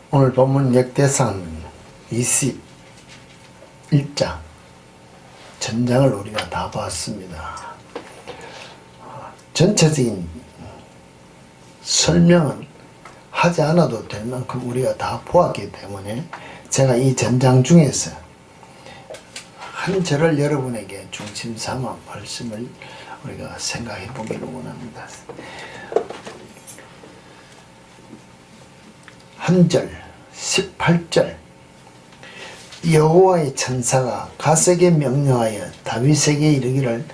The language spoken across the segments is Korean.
오늘 본문 역대상 21장 전장을 우리가 다 봤습니다. 전체적인 설명은 하지 않아도 될 만큼 우리가 다 보았기 때문에 제가 이 전장 중에서 한 절을 여러분에게 중심 삼아 말씀을 우리가 생각해 보기를 원합니다. 한 절 18절 여호와의 천사가 갓에게 명령하여 다윗에게 이르기를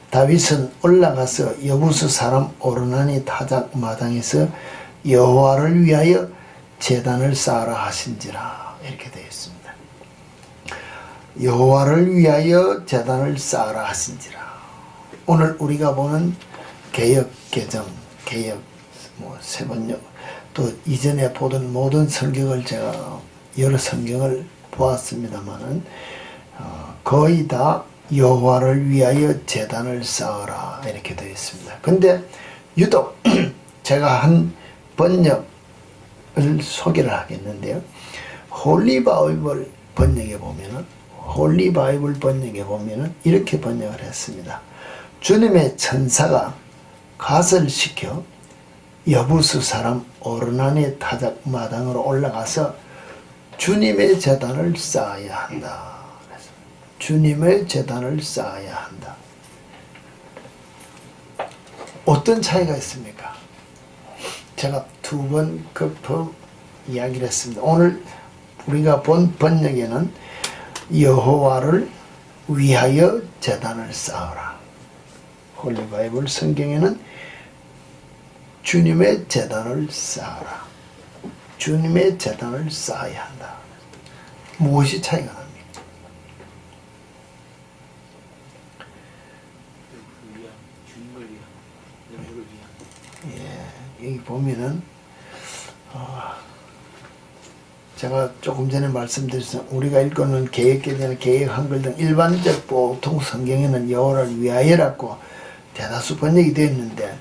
다윗은 올라가서 여부스 사람 오르나니 타작 마당에서 여호와를 위하여 제단을 쌓으라 하신지라. 이렇게 되어 있습니다. 여호와를 위하여 제단을 쌓으라 하신지라. 오늘 우리가 보는 개역 개정 개역 세번역 또 이전에 보던 모든 성경을 제가 여러 성경을 보았습니다만은 거의 다 여호와를 위하여 제단을 쌓으라 이렇게 되어 있습니다. 근데 유독 제가 한 번역을 소개를 하겠는데요. 홀리 바이블 번역에 보면은 이렇게 번역을 했습니다. 주님의 천사가 갓을 시켜 여부스 사람 오르나니 타작 마당으로 올라가서 주님의 제단을 쌓아야 한다. 주님의 제단을 쌓아야 한다. 어떤 차이가 있습니까? 제가 두 번 급히 이야기를 했습니다. 오늘 우리가 본 번역에는 여호와를 위하여 제단을 쌓으라. 홀리 바이블 성경에는 주님의 제단을 쌓아라. 주님의 제단을 쌓아야 한다. 무엇이 차이가 납니까? 여기 보면은 제가 조금 전에 말씀드렸지만 우리가 읽고는 개역개정, 개역 한글 등 일반적 보통 성경에는 여호와를 위하여라고 대다수 번역이 되어 있는데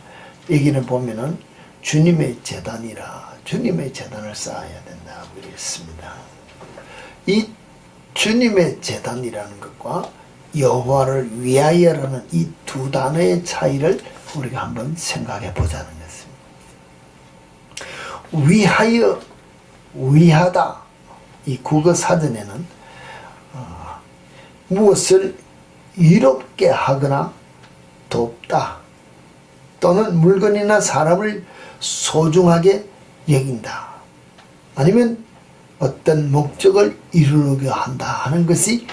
여기는 보면은 주님의 제단이라 주님의 제단을 쌓아야 된다고 이랬습니다. 이 주님의 제단이라는 것과 여호와를 위하여라는 이 두 단어의 차이를 우리가 한번 생각해 보자는 것입니다. 위하여, 위하다. 이 국어 사전에는 무엇을 이롭게 하거나 돕다 또는 물건이나 사람을 소중하게 여긴다 아니면 어떤 목적을 이루게 한다 하는 것이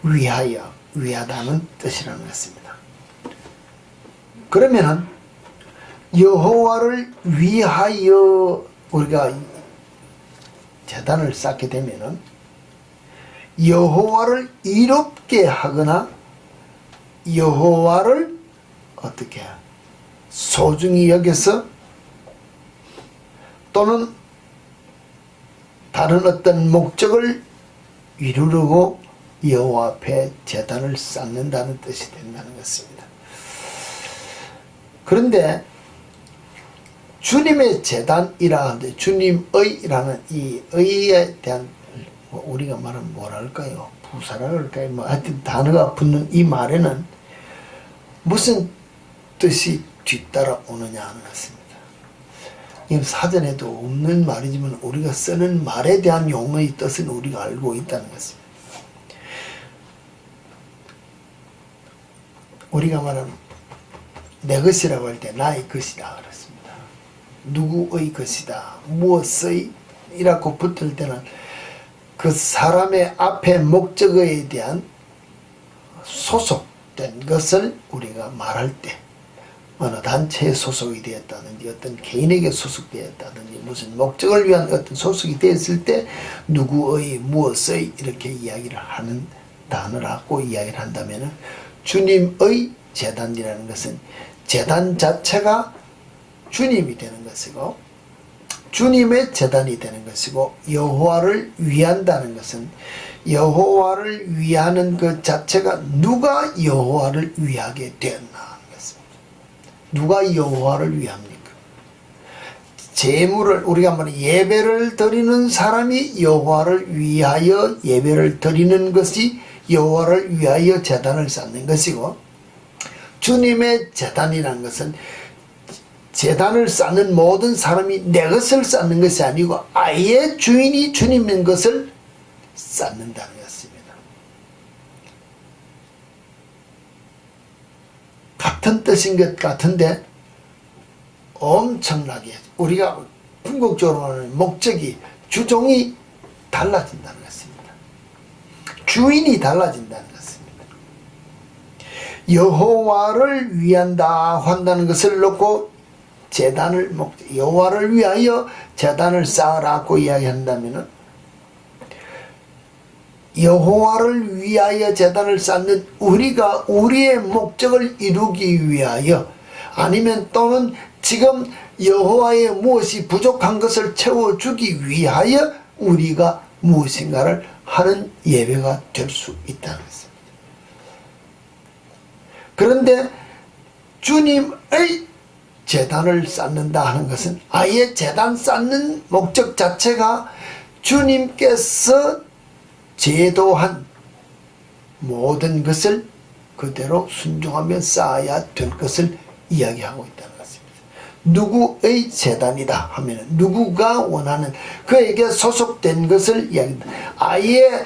위하여, 위하다는 뜻이라는 것입니다. 그러면은 여호와를 위하여 우리가 제단을 쌓게 되면은 여호와를 이롭게 하거나 여호와를 어떻게 소중히 여겨서 또는 다른 어떤 목적을 이루려고 여호와 앞에 제단을 쌓는다는 뜻이 된다는 것입니다. 그런데 주님의 제단이라 하는데 주님의라는 이 의에 대한 우리가 말하면 뭐랄까요? 부사라 그럴까요? 하여튼 단어가 붙는 이 말에는 무슨 뜻이 뒤따라 오느냐 하는 것입니다. 이건 사전에도 없는 말이지만 우리가 쓰는 말에 대한 용어의 뜻은 우리가 알고 있다는 것입니다. 우리가 말하는 내 것이라고 할 때 나의 것이다 그렇습니다. 누구의 것이다 무엇의 이라고 붙을 때는 그 사람의 앞에 목적에 대한 소속된 것을 우리가 말할 때 어느 단체에 소속이 되었다든지 어떤 개인에게 소속되었다든지 무슨 목적을 위한 어떤 소속이 되었을 때 누구의 무엇의 이렇게 이야기를 하는 단어라고 이야기를 한다면 주님의 제단이라는 것은 제단 자체가 주님이 되는 것이고 주님의 제단이 되는 것이고 여호와를 위한다는 것은 여호와를 위하는 그 자체가 누가 여호와를 위하게 되었나 하는 것입니다. 누가 여호와를 위합니까? 제물을 우리가 말하는 예배를 드리는 사람이 여호와를 위하여 예배를 드리는 것이 여호와를 위하여 제단을 쌓는 것이고, 주님의 제단이라는 것은 제단을 쌓는 모든 사람이 내 것을 쌓는 것이 아니고 아예 주인이 주님인 것을 쌓는다는 것입니다. 같은 뜻인 것 같은데 엄청나게 우리가 궁극적으로는 목적이, 주종이 달라진다는 것입니다. 주인이 달라진다는 것입니다. 여호와를 위한다 한다는 것을 놓고 제단을 여호와를 위하여 제단을 쌓으라고 이야기한다면, 여호와를 위하여 제단을 쌓는 우리가 우리의 목적을 이루기 위하여, 아니면 또는 지금 여호와의 무엇이 부족한 것을 채워주기 위하여 우리가 무엇인가를 하는 예배가 될 수 있다는 것입니다. 그런데 주님의 제단을 쌓는다 하는 것은 아예 제단 쌓는 목적 자체가 주님께서 제도한 모든 것을 그대로 순종하며 쌓아야 될 것을 이야기하고 있다는 것입니다. 누구의 제단이다 하면 누구가 원하는 그에게 소속된 것을 이야기한다. 아예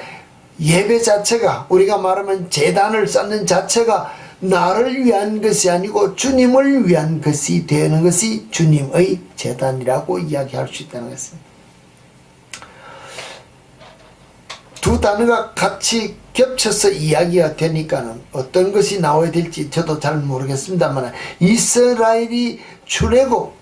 예배 자체가, 우리가 말하면 제단을 쌓는 자체가 나를 위한 것이 아니고 주님을 위한 것이 되는 것이 주님의 제단이라고 이야기할 수 있다는 것입니다. 두 단어가 같이 겹쳐서 이야기가 되니까는 어떤 것이 나와야 될지 저도 잘 모르겠습니다만, 이스라엘이 출애굽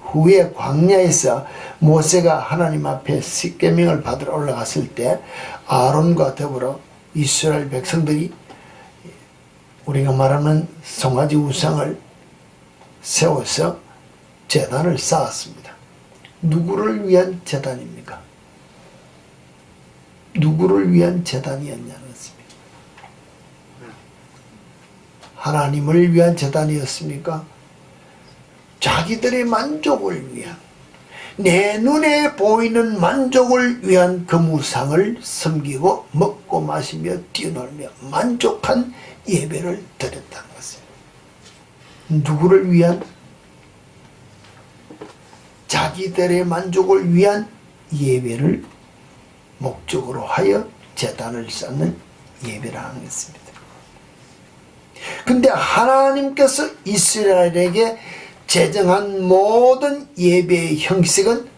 후에 광야에서 모세가 하나님 앞에 십계명을 받으러 올라갔을 때 아론과 더불어 이스라엘 백성들이 우리가 말하는 송아지 우상을 세워서 제단을 쌓았습니다. 누구를 위한 제단입니까? 누구를 위한 제단이었냐는 것입니다. 하나님을 위한 제단이었습니까? 자기들의 만족을 위한, 내 눈에 보이는 만족을 위한 그 우상을 섬기고 먹고 마시며 뛰놀며 만족한 예배를 드렸다는 것입니다. 누구를 위한? 자기들의 만족을 위한 예배를 목적으로 하여 제단을 쌓는 예배라는 것입니다. 근데 하나님께서 이스라엘에게 제정한 모든 예배의 형식은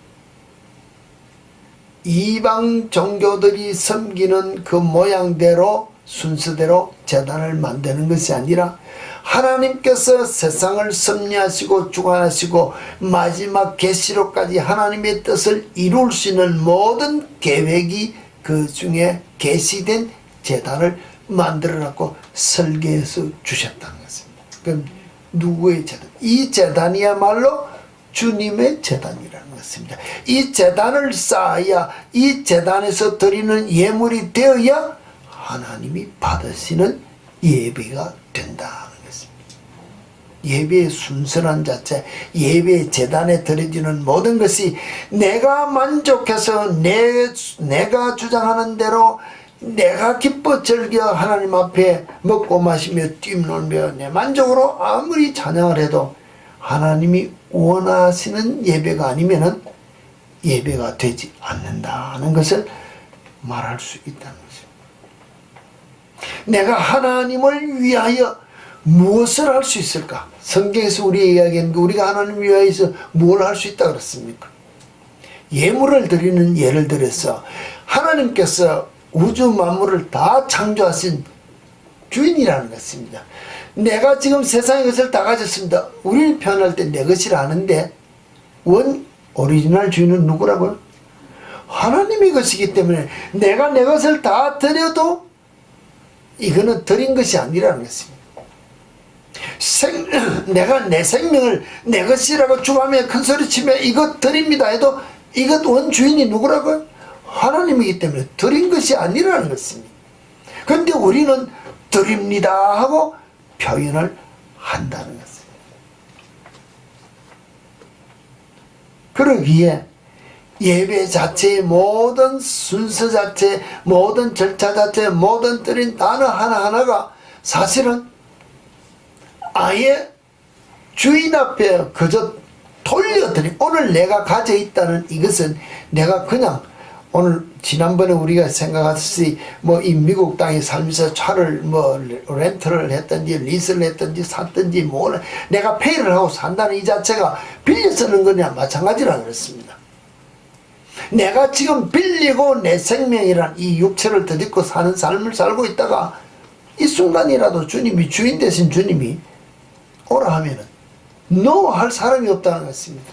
이방 종교들이 섬기는 그 모양대로 순서대로 제단을 만드는 것이 아니라, 하나님께서 세상을 섭리하시고 주관하시고 마지막 계시로까지 하나님의 뜻을 이룰 수 있는 모든 계획이 그 중에 계시된 제단을 만들어갖고 설계해서 주셨다는 것입니다. 그럼 누구의 제단? 이 제단이야말로 주님의 제단이라는 것입니다. 이 제단을 쌓아야, 이 제단에서 드리는 예물이 되어야 하나님이 받으시는 예배가 된다는 것입니다. 예배의 순서란 자체, 예배의 제단에 드려지는 모든 것이 내가 만족해서 내가 주장하는 대로 내가 기뻐 즐겨 하나님 앞에 먹고 마시며 뛰놀며 내 만족으로 아무리 찬양을 해도 하나님이 원하시는 예배가 아니면은 예배가 되지 않는다는 것을 말할 수 있다는 것입니다. 내가 하나님을 위하여 무엇을 할 수 있을까? 성경에서 우리에게 이야기하는 게, 우리가 하나님을 위하여서 뭘 할 수 있다 그랬습니까? 예물을 드리는 예를 들어서 하나님께서 우주 만물을 다 창조하신 주인이라는 것입니다. 내가 지금 세상의 것을 다 가졌습니다. 우리는 표현할 때 내 것이라 하는데 원 오리지널 주인은 누구라고요? 하나님의 것이기 때문에 내가 내 것을 다 드려도 이거는 드린 것이 아니라는 것입니다. 내가 내 생명을 내 것이라고 주하며 큰소리치며 이것 드립니다 해도 이것 원주인이 누구라고요? 하나님이기 때문에 드린 것이 아니라는 것입니다. 그런데 우리는 드립니다 하고 표현을 한다는 것입니다. 그러기에 예배 자체의 모든 순서 자체, 모든 절차 자체, 모든 들인 단어 하나하나가 사실은 아예 주인 앞에 그저 돌려드린, 오늘 내가 가져 있다는 이것은 내가 그냥 오늘 지난번에 우리가 생각했듯이 뭐 이 미국 땅에 살면서 차를 뭐 렌트를 했든지 리스를 했든지 샀든지 뭐 내가 페이를 하고 산다는 이 자체가 빌려 쓰는 거냐 마찬가지라 그랬습니다. 내가 지금 빌리고 내 생명이란 이 육체를 덧입고 사는 삶을 살고 있다가 이 순간이라도 주님이, 주인 대신 주님이 오라 하면은 no 할 사람이 없다는 것입니다.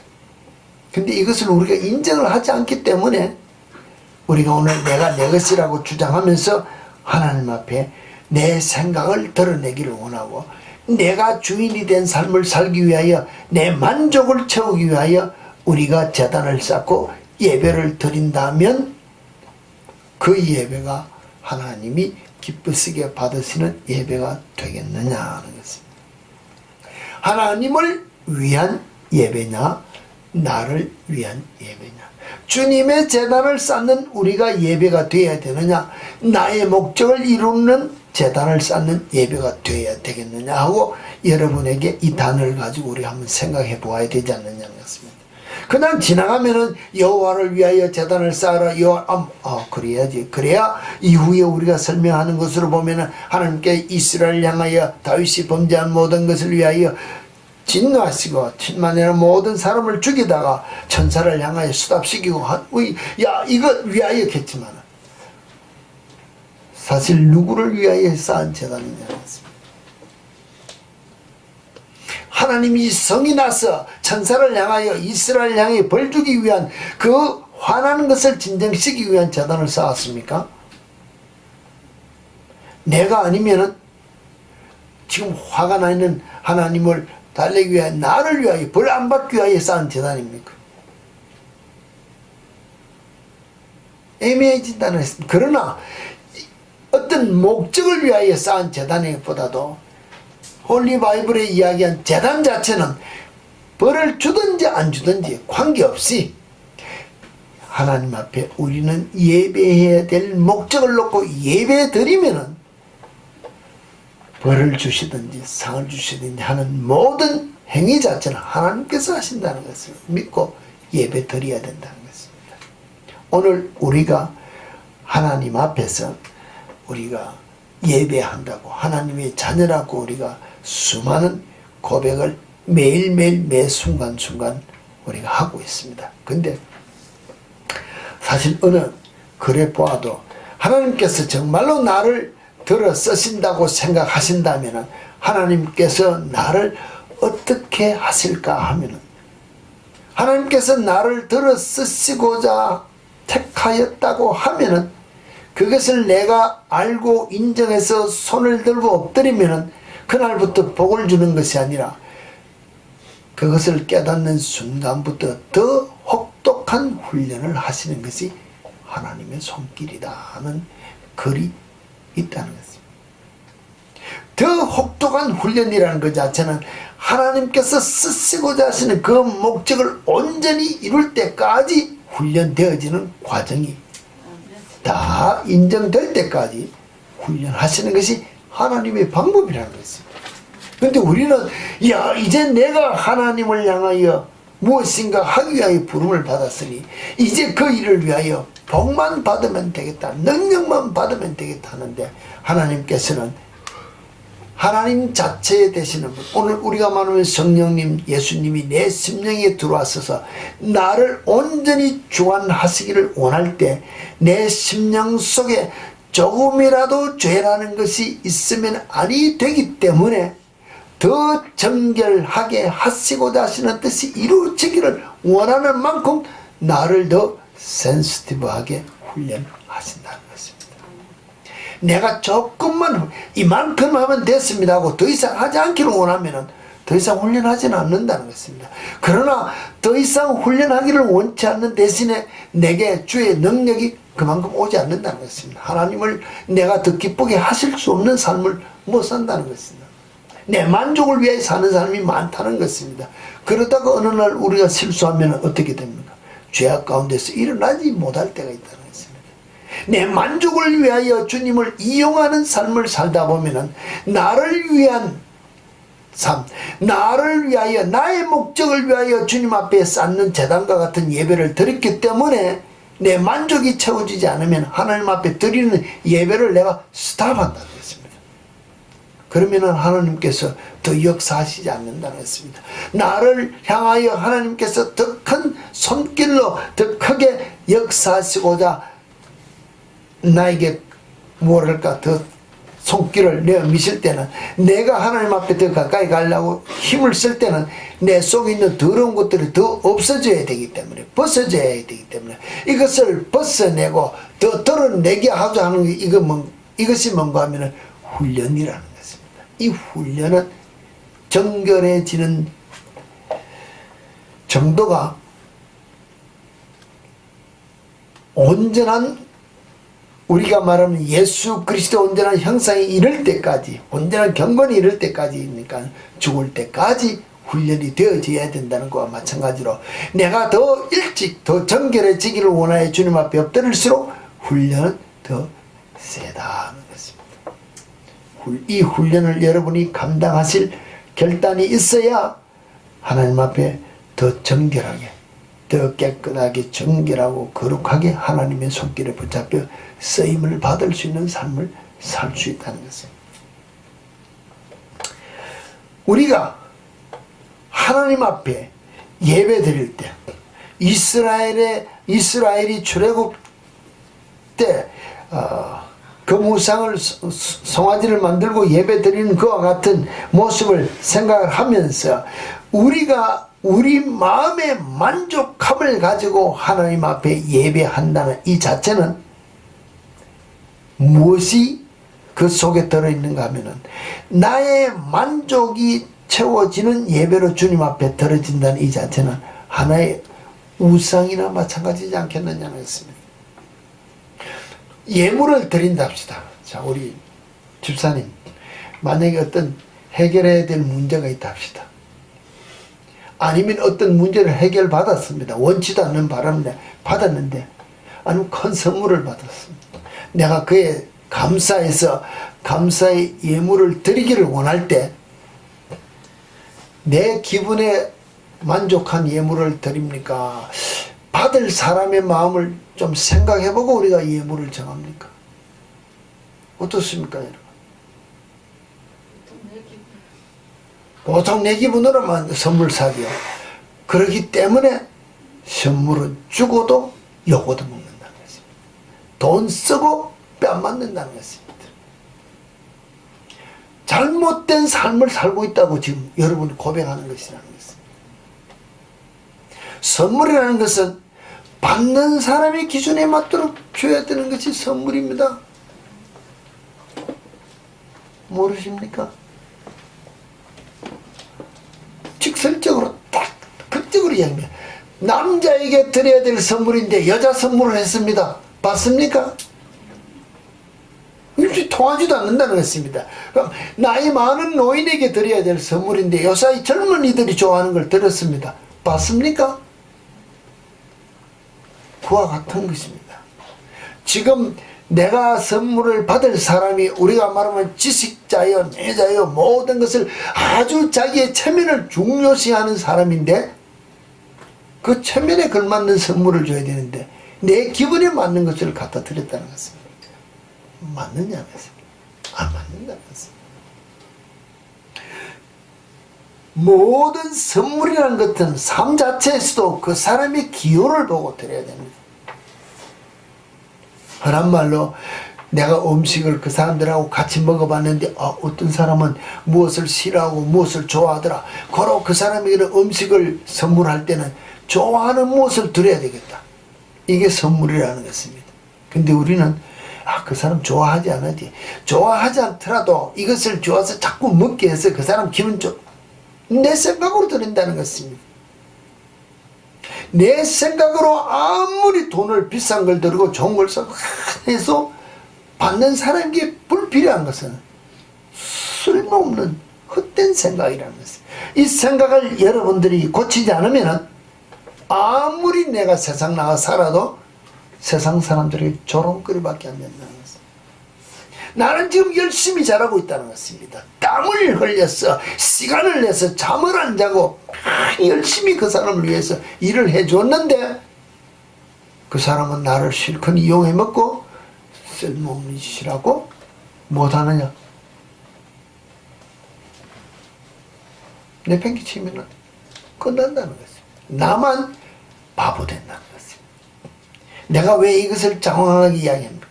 근데 이것을 우리가 인정을 하지 않기 때문에 우리가 오늘 내가 내 것이라고 주장하면서 하나님 앞에 내 생각을 드러내기를 원하고 내가 주인이 된 삶을 살기 위하여 내 만족을 채우기 위하여 우리가 제단을 쌓고 예배를 드린다면 그 예배가 하나님이 기쁘시게 받으시는 예배가 되겠느냐 하는 것입니다. 하나님을 위한 예배냐 나를 위한 예배냐, 주님의 제단을 쌓는 우리가 예배가 되어야 되느냐, 나의 목적을 이루는 제단을 쌓는 예배가 되어야 되겠느냐 하고 여러분에게 이 단어를 가지고 우리 한번 생각해 보아야 되지 않느냐는 것입니다. 그냥 지나가면은 여호와를 위하여 제단을 쌓아라, 여호와, 그래야지. 그래야 이후에 우리가 설명하는 것으로 보면은 하나님께 이스라엘 향하여 다윗이 범죄한 모든 것을 위하여 진노하시고 7만이나 모든 사람을 죽이다가 천사를 향하여 수답시키고 야 이거 위하여 했지만 사실 누구를 위하여 쌓은 제단이냐는 것입니다. 하나님이 성이 나서 천사를 향하여 이스라엘 향해 벌 주기 위한 그 화나는 것을 진정시키기 위한 제단을 쌓았습니까? 내가 아니면은 지금 화가 나 있는 하나님을 달래기 위하여 나를 위하여 벌 안 받기 위하여 쌓은 제단입니까? 애매해진다는 것입니다. 그러나 어떤 목적을 위하여 쌓은 제단보다도 홀리 바이블에 이야기한 제단 자체는 벌을 주든지 안 주든지 관계없이 하나님 앞에 우리는 예배해야 될 목적을 놓고 예배 드리면은 벌을 주시든지 상을 주시든지 하는 모든 행위 자체는 하나님께서 하신다는 것을 믿고 예배 드려야 된다는 것입니다. 오늘 우리가 하나님 앞에서 우리가 예배한다고 하나님의 자녀라고 우리가 수많은 고백을 매일매일 매 순간순간 우리가 하고 있습니다. 근데 사실 어느 글에 보아도 하나님께서 정말로 나를 들어 쓰신다고 생각하신다면 하나님께서 나를 어떻게 하실까 하면은 하나님께서 나를 들어 쓰시고자 택하였다고 하면은 그것을 내가 알고 인정해서 손을 들고 엎드리면은 그날부터 복을 주는 것이 아니라 그것을 깨닫는 순간부터 더 혹독한 훈련을 하시는 것이 하나님의 손길이다 하는 글이 있다는 것입니다. 더 혹독한 훈련이라는 것 자체는 하나님께서 쓰시고자 하시는 그 목적을 온전히 이룰 때까지 훈련되어지는 과정이 다 인정될 때까지 훈련하시는 것이 하나님의 방법이라는 것입니다. 그런데 우리는 야 이제 내가 하나님을 향하여 무엇인가 하기 위하여 부름을 받았으니 이제 그 일을 위하여 복만 받으면 되겠다, 능력만 받으면 되겠다 하는데 하나님께서는 하나님 자체에 되시는 분, 오늘 우리가 말하면 성령님 예수님이 내 심령에 들어와서 나를 온전히 주관하시기를 원할 때 내 심령 속에 조금이라도 죄라는 것이 있으면 아니 되기 때문에 더 정결하게 하시고자 하시는 뜻이 이루어지기를 원하는 만큼 나를 더 센시티브하게 훈련하신다는 것입니다. 내가 조금만 이만큼 하면 됐습니다 하고 더 이상 하지 않기를 원하면 더 이상 훈련하지는 않는다는 것입니다. 그러나 더 이상 훈련하기를 원치 않는 대신에 내게 주의 능력이 그만큼 오지 않는다는 것입니다. 하나님을 내가 더 기쁘게 하실 수 없는 삶을 못 산다는 것입니다. 내 만족을 위해 사는 사람이 많다는 것입니다. 그러다가 어느 날 우리가 실수하면 어떻게 됩니까? 죄악 가운데서 일어나지 못할 때가 있다는 것입니다. 내 만족을 위하여 주님을 이용하는 삶을 살다 보면은 나를 위한 삶, 나를 위하여, 나의 목적을 위하여 주님 앞에 쌓는 제단과 같은 예배를 드렸기 때문에 내 만족이 채워지지 않으면 하나님 앞에 드리는 예배를 내가 스탑한다는 것입니다. 그러면은 하나님께서 더 역사하시지 않는다는 것입니다. 나를 향하여 하나님께서 더 큰 손길로 더 크게 역사하시고자 나에게 뭐랄까 더 손길을 내어 미실 때는, 내가 하나님 앞에 더 가까이 가려고 힘을 쓸 때는 내 속에 있는 더러운 것들이 더 없어져야 되기 때문에, 벗어져야 되기 때문에 이것을 벗어내고 더 드러내게 하자 하는 게 이것이 뭔가 하면은 훈련이라는 것입니다. 이 훈련은 정결해지는 정도가 온전한, 우리가 말하는 예수 그리스도 온전한 형상에 이를 때까지, 온전한 경건에 이를 때까지니까 죽을 때까지 훈련이 되어져야 된다는 것과 마찬가지로 내가 더 일찍 더 정결해지기를 원하여 주님 앞에 엎드릴수록 훈련은 더 세다는 것입니다. 이 훈련을 여러분이 감당하실 결단이 있어야 하나님 앞에 더 정결하게, 더 깨끗하게, 정결하고 거룩하게 하나님의 손길에 붙잡혀 쓰임을 받을 수 있는 삶을 살 수 있다는 것입니다. 우리가 하나님 앞에 예배 드릴 때, 이스라엘이 출애굽 때 그 무상을, 송아지를 만들고 예배 드리는 그와 같은 모습을 생각을 하면서 우리가 우리 마음의 만족함을 가지고 하나님 앞에 예배한다는 이 자체는 무엇이 그 속에 들어있는가 하면은 나의 만족이 채워지는 예배로 주님 앞에 드려진다는 이 자체는 하나의 우상이나 마찬가지지 않겠느냐는 것입니다. 예물을 드린답시다. 자, 우리 집사님, 만약에 어떤 해결해야 될 문제가 있다 합시다. 아니면 어떤 문제를 해결받았습니다. 원치도 않는 바람에 받았는데, 아니면 큰 선물을 받았습니다. 내가 그에 감사해서 감사의 예물을 드리기를 원할 때 내 기분에 만족한 예물을 드립니까? 받을 사람의 마음을 좀 생각해보고 우리가 예물을 정합니까? 어떻습니까, 여러분? 보통 내 기분으로만 선물 사기요. 그렇기 때문에 선물은 주고도 요고도 먹는다는 것입니다. 돈 쓰고 뺨 맞는다는 것입니다. 잘못된 삶을 살고 있다고 지금 여러분이 고백하는 것이라는 것입니다. 선물이라는 것은 받는 사람의 기준에 맞도록 줘야 되는 것이 선물입니다. 모르십니까? 직설적으로 딱 극적으로 이야기합니다. 남자에게 드려야 될 선물인데 여자 선물을 했습니다. 받습니까? 일찍 통하지도 않는다는 것입니다. 그럼 나이 많은 노인에게 드려야 될 선물인데 요사이 젊은이들이 좋아하는 걸 드렸습니다. 받습니까? 그와 같은 것입니다. 지금 내가 선물을 받을 사람이 우리가 말하면 지식자여, 매자여, 모든 것을 아주 자기의 체면을 중요시하는 사람인데 그 체면에 걸맞는 선물을 줘야 되는데 내 기분에 맞는 것을 갖다 드렸다는 것입니다. 맞느냐는 것입니다. 안 맞는다는 것입니다. 모든 선물이라는 것은 삶 자체에서도 그 사람의 기호를 보고 드려야 됩니다. 흔한 말로 내가 음식을 그 사람들하고 같이 먹어봤는데 어떤 사람은 무엇을 싫어하고 무엇을 좋아하더라. 고로 그 사람에게는 음식을 선물할 때는 좋아하는 무엇을 드려야 되겠다. 이게 선물이라는 것입니다. 근데 우리는 그 사람 좋아하지 않았지. 좋아하지 않더라도 이것을 좋아서 자꾸 먹게 해서 그 사람 기분 내 생각으로 드린다는 것입니다. 내 생각으로 아무리 돈을 비싼 걸 들고 좋은 걸 해서 받는 사람에게 불필요한 것은 쓸모없는 헛된 생각이라는 것을. 이 생각을 여러분들이 고치지 않으면 아무리 내가 세상 나가 살아도 세상 사람들이 조롱거리밖에 안 된다는 것을. 나는 지금 열심히 잘하고 있다는 것입니다. 땀을 흘려서 시간을 내서 잠을 안 자고 열심히 그 사람을 위해서 일을 해줬는데 그 사람은 나를 실컷 이용해 먹고 쓸모없는 짓이라고 못하느냐. 내팽개치면 끝난다는 것입니다. 나만 바보 된다는 것입니다. 내가 왜 이것을 장황하게 이야기합니까?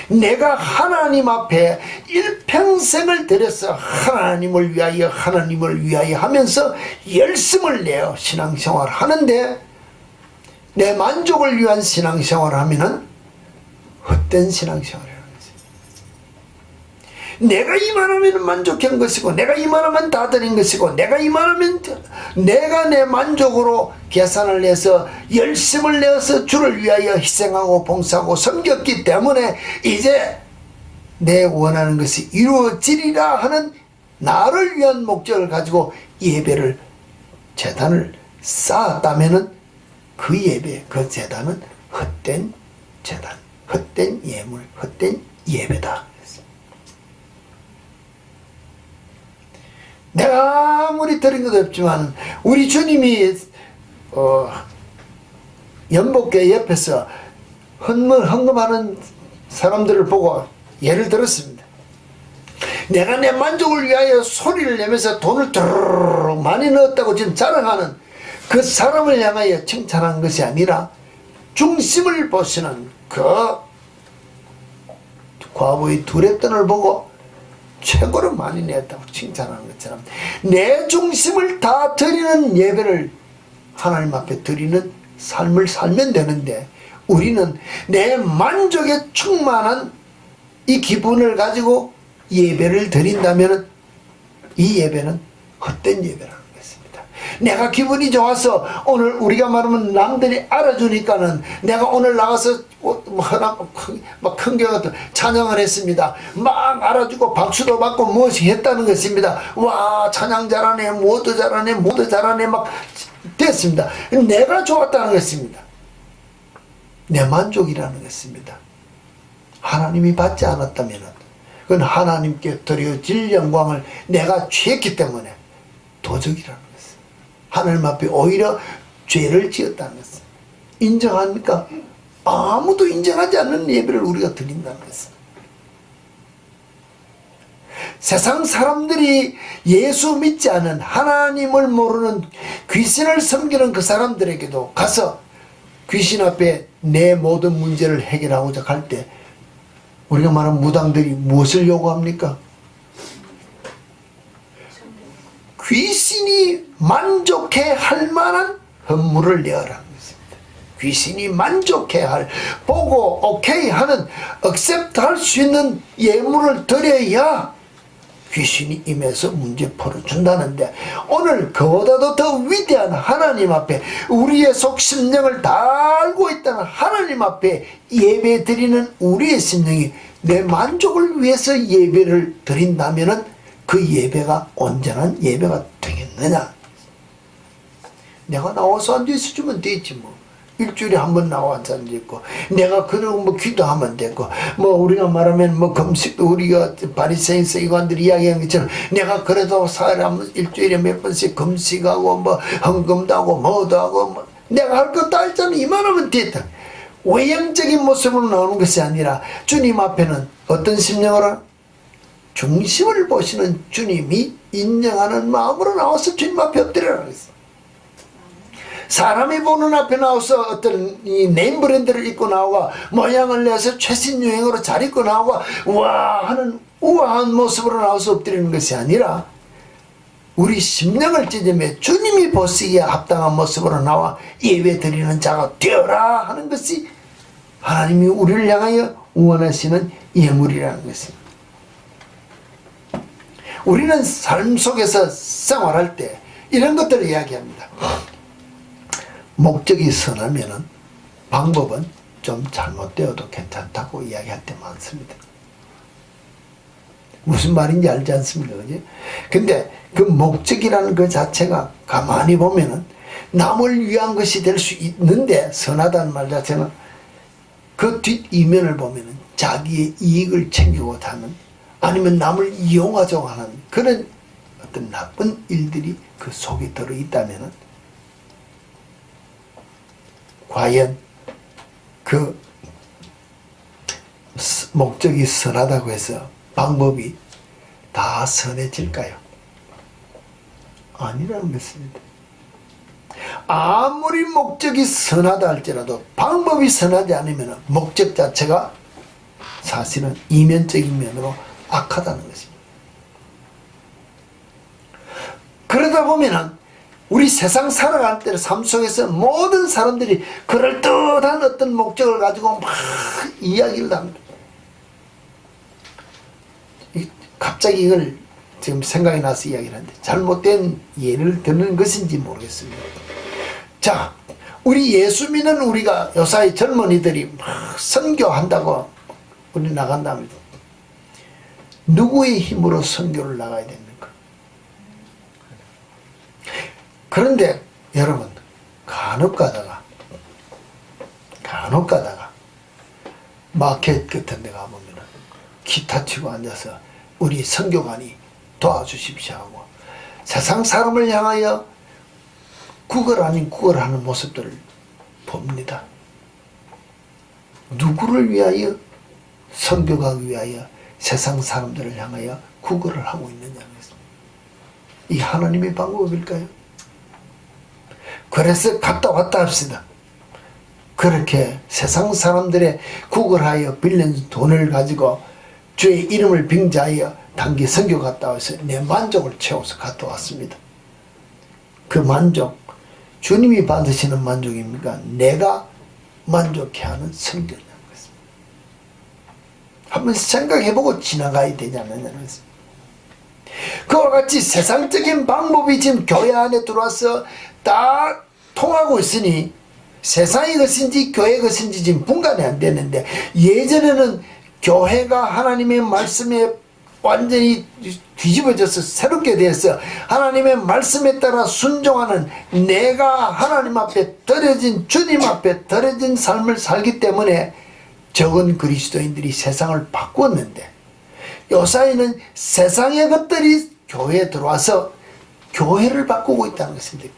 내가 하나님 앞에 일평생을 들여서 하나님을 위하여 하면서 열심을 내어 신앙생활 하는데 내 만족을 위한 신앙생활을 하면은 헛된 신앙생활이라는 것입니다. 내가 이만하면 만족한 것이고 내가 이만하면 다 드린 것이고 내가 이만하면 내가 내 만족으로 계산을 해서 열심을 내어서 주를 위하여 희생하고 봉사하고 섬겼기 때문에 이제 내 원하는 것이 이루어지리라 하는 나를 위한 목적을 가지고 예배를 제단을 쌓았다면은 그 예배 그 제단은 헛된 제단 헛된 예물 헛된 예배다. 내가 아무리 드린 것도 없지만 우리 주님이 연복교 옆에서 헌금하는 사람들을 보고 예를 들었습니다. 내가 내 만족을 위하여 소리를 내면서 돈을 드르륵 많이 넣었다고 지금 자랑하는 그 사람을 향하여 칭찬한 것이 아니라 중심을 보시는 그 과부의 두레돈을 보고 최고로 많이 냈다고 칭찬하는 것처럼 내 중심을 다 드리는 예배를 하나님 앞에 드리는 삶을 살면 되는데 우리는 내 만족에 충만한 이 기분을 가지고 예배를 드린다면 이 예배는 헛된 예배라는 것입니다. 내가 기분이 좋아서 오늘 우리가 말하면 남들이 알아주니까는 내가 오늘 나가서 막 큰 경우도 찬양을 했습니다. 막 알아주고 박수도 받고 무엇이 했다는 것입니다. 와 찬양 잘하네 모두 잘하네 막 됐습니다. 내가 좋았다는 것입니다. 내 만족이라는 것입니다. 하나님이 받지 않았다면 그건 하나님께 드려질 영광을 내가 취했기 때문에 도적이라는 것입니다. 하나님 앞에 오히려 죄를 지었다는 것입니다. 인정합니까? 아무도 인정하지 않는 예배를 우리가 드린다는 것입니다. 세상 사람들이 예수 믿지 않은 하나님을 모르는 귀신을 섬기는 그 사람들에게도 가서 귀신 앞에 내 모든 문제를 해결하고자 할 때 우리가 말하는 무당들이 무엇을 요구합니까? 귀신이 만족해 할 만한 헌물을 내어라. 귀신이 만족해 할 보고 오케이 하는 억셉트 할 수 있는 예물을 드려야 귀신이 임해서 문제 풀어준다는데 오늘 그보다도 더 위대한 하나님 앞에 우리의 속 심령을 다 알고 있다는 하나님 앞에 예배 드리는 우리의 심령이 내 만족을 위해서 예배를 드린다면 그 예배가 온전한 예배가 되겠느냐. 내가 나와서 앉아있어 주면 되지 뭐. 일주일에 한 번 나와 앉아있고 내가 그러고 뭐 기도하면 되고 뭐 우리가 말하면 뭐 금식도 우리가 바리새인 서기관들이 이야기한 것처럼 내가 그래도 사람 일주일에 몇 번씩 금식하고 뭐 헌금도 하고 뭐도 하고 뭐 내가 할 것 다 했잖아. 이만하면 됐다. 외형적인 모습으로 나오는 것이 아니라 주님 앞에는 어떤 심령으로 중심을 보시는 주님이 인정하는 마음으로 나와서 주님 앞에 엎드리라는 것입니다. 사람이 보는 앞에 나와서 어떤 이 네임 브랜드를 입고 나오고 모양을 내서 최신 유행으로 잘 입고 나오고 와 하는 우아한 모습으로 나와서 엎드리는 것이 아니라 우리 심령을 찢으며 주님이 보시기에 합당한 모습으로 나와 예배 드리는 자가 되어라 하는 것이 하나님이 우리를 향하여 원하시는 예물이라는 것입니다. 우리는 삶 속에서 생활할 때 이런 것들을 이야기합니다. 목적이 선하면은 방법은 좀 잘못되어도 괜찮다고 이야기할 때 많습니다. 무슨 말인지 알지 않습니까? 그지? 근데 그 목적이라는 그 자체가 가만히 보면은 남을 위한 것이 될 수 있는데, 선하다는 말 자체는 그 뒷 이면을 보면은 자기의 이익을 챙기고 하는, 아니면 남을 이용하자고 하는 그런 어떤 나쁜 일들이 그 속에 들어있다면은, 과연 그 목적이 선하다고 해서 방법이 다 선해질까요? 아니라는 것입니다. 아무리 목적이 선하다 할지라도 방법이 선하지 않으면 목적 자체가 사실은 이면적인 면으로 악하다는 것입니다. 그러다 보면은 우리 세상 살아갈 때 삶 속에서 모든 사람들이 그럴듯한 어떤 목적을 가지고 막 이야기를 합니다. 갑자기 이걸 지금 생각이 나서 이야기를 하는데 잘못된 예를 드는 것인지 모르겠습니다. 자, 우리 예수 믿는 우리가 요사이 젊은이들이 막 선교한다고 우리 나간답니다. 누구의 힘으로 선교를 나가야 됩니까? 그런데 여러분, 간혹 가다가 마켓 같은 데 가보면 기타 치고 앉아서 우리 선교관이 도와주십시오 하고 세상 사람을 향하여 구걸 아닌 구걸 하는 모습들을 봅니다. 누구를 위하여? 선교가기 위하여 세상 사람들을 향하여 구걸을 하고 있느냐는 것입니다. 이 하나님의 방법일까요? 그래서 갔다 왔다 합시다. 그렇게 세상 사람들의 구걸하여 빌린 돈을 가지고 주의 이름을 빙자하여 단기 선교 갔다 와서 내 만족을 채워서 갔다 왔습니다. 그 만족, 주님이 받으시는 만족입니까? 내가 만족해하는 선교냐는 것입니다. 한번 생각해보고 지나가야 되지 않느냐는 것입니다. 그와 같이 세상적인 방법이 지금 교회 안에 들어와서 다 통하고 있으니 세상의 것인지 교회의 것인지 지금 분간이 안 되는데, 예전에는 교회가 하나님의 말씀에 완전히 뒤집어져서 새롭게 되어서 하나님의 말씀에 따라 순종하는, 내가 하나님 앞에 드려진, 주님 앞에 드려진 삶을 살기 때문에 적은 그리스도인들이 세상을 바꾸었는데, 요사이는 세상의 것들이 교회에 들어와서 교회를 바꾸고 있다는 것입니다.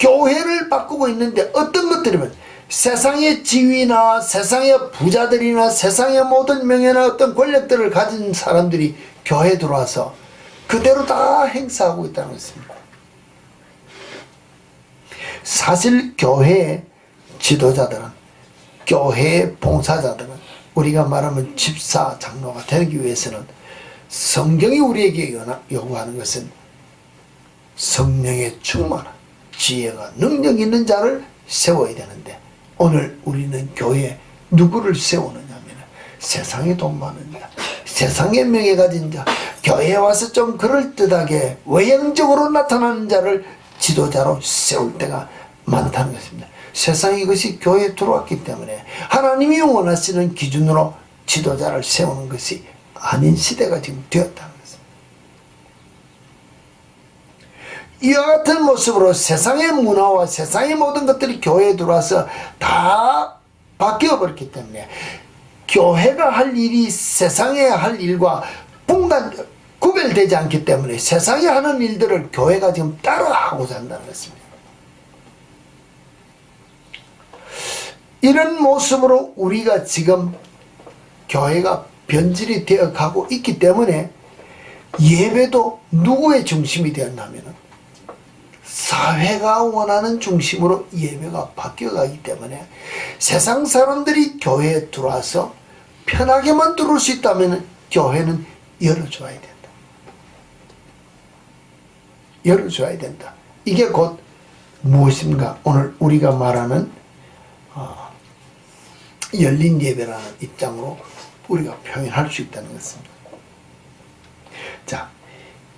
교회를 바꾸고 있는데 어떤 것들이면 세상의 지위나 세상의 부자들이나 세상의 모든 명예나 어떤 권력들을 가진 사람들이 교회에 들어와서 그대로 다 행사하고 있다는 것입니다. 사실 교회의 지도자들은, 교회의 봉사자들은, 우리가 말하면 집사, 장로가 되기 위해서는 성경이 우리에게 요구하는 것은 성령의 충만한 지혜가 능력 있는 자를 세워야 되는데, 오늘 우리는 교회에 누구를 세우느냐 하면 세상에 돈 많은 자, 세상의 명예 가진 자, 교회에 와서 좀 그럴듯하게 외형적으로 나타나는 자를 지도자로 세울 때가 많다는 것입니다. 세상이 이것이 교회에 들어왔기 때문에 하나님이 원하시는 기준으로 지도자를 세우는 것이 아닌 시대가 지금 되었다는 것입니다. 이와 같은 모습으로 세상의 문화와 세상의 모든 것들이 교회에 들어와서 다 바뀌어버렸기 때문에 교회가 할 일이 세상에 할 일과 구별되지 않기 때문에 세상에 하는 일들을 교회가 지금 따라하고자 한다는 것입니다. 이런 모습으로 우리가 지금 교회가 변질이 되어 가고 있기 때문에 예배도 누구의 중심이 되었냐면 사회가 원하는 중심으로 예배가 바뀌어가기 때문에 세상 사람들이 교회에 들어와서 편하게만 들어올 수 있다면 교회는 열어줘야 된다. 열어줘야 된다. 이게 곧 무엇인가? 오늘 우리가 말하는 열린 예배라는 입장으로 우리가 표현할 수 있다는 것입니다. 자,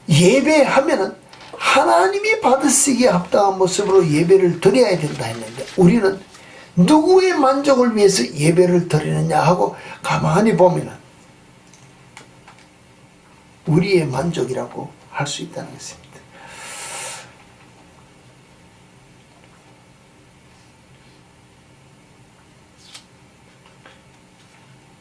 예배하면은 하나님이 받으시기에 합당한 모습으로 예배를 드려야 된다 했는데, 우리는 누구의 만족을 위해서 예배를 드리느냐 하고 가만히 보면은 우리의 만족이라고 할 수 있다는 것입니다.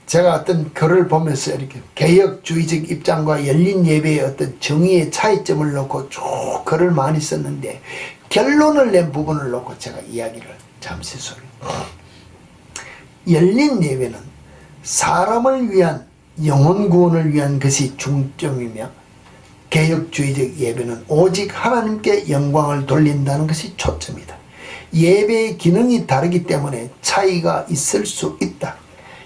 제가 어떤 글을 보면서 이렇게 개혁주의적 입장과 열린 예배의 어떤 정의의 차이점을 놓고 쭉 글을 많이 썼는데 결론을 낸 부분을 놓고 제가 이야기를 잠시 소리. 열린 예배는 사람을 위한 영혼 구원을 위한 것이 중점이며 개혁주의적 예배는 오직 하나님께 영광을 돌린다는 것이 초점이다. 예배의 기능이 다르기 때문에 차이가 있을 수 있다.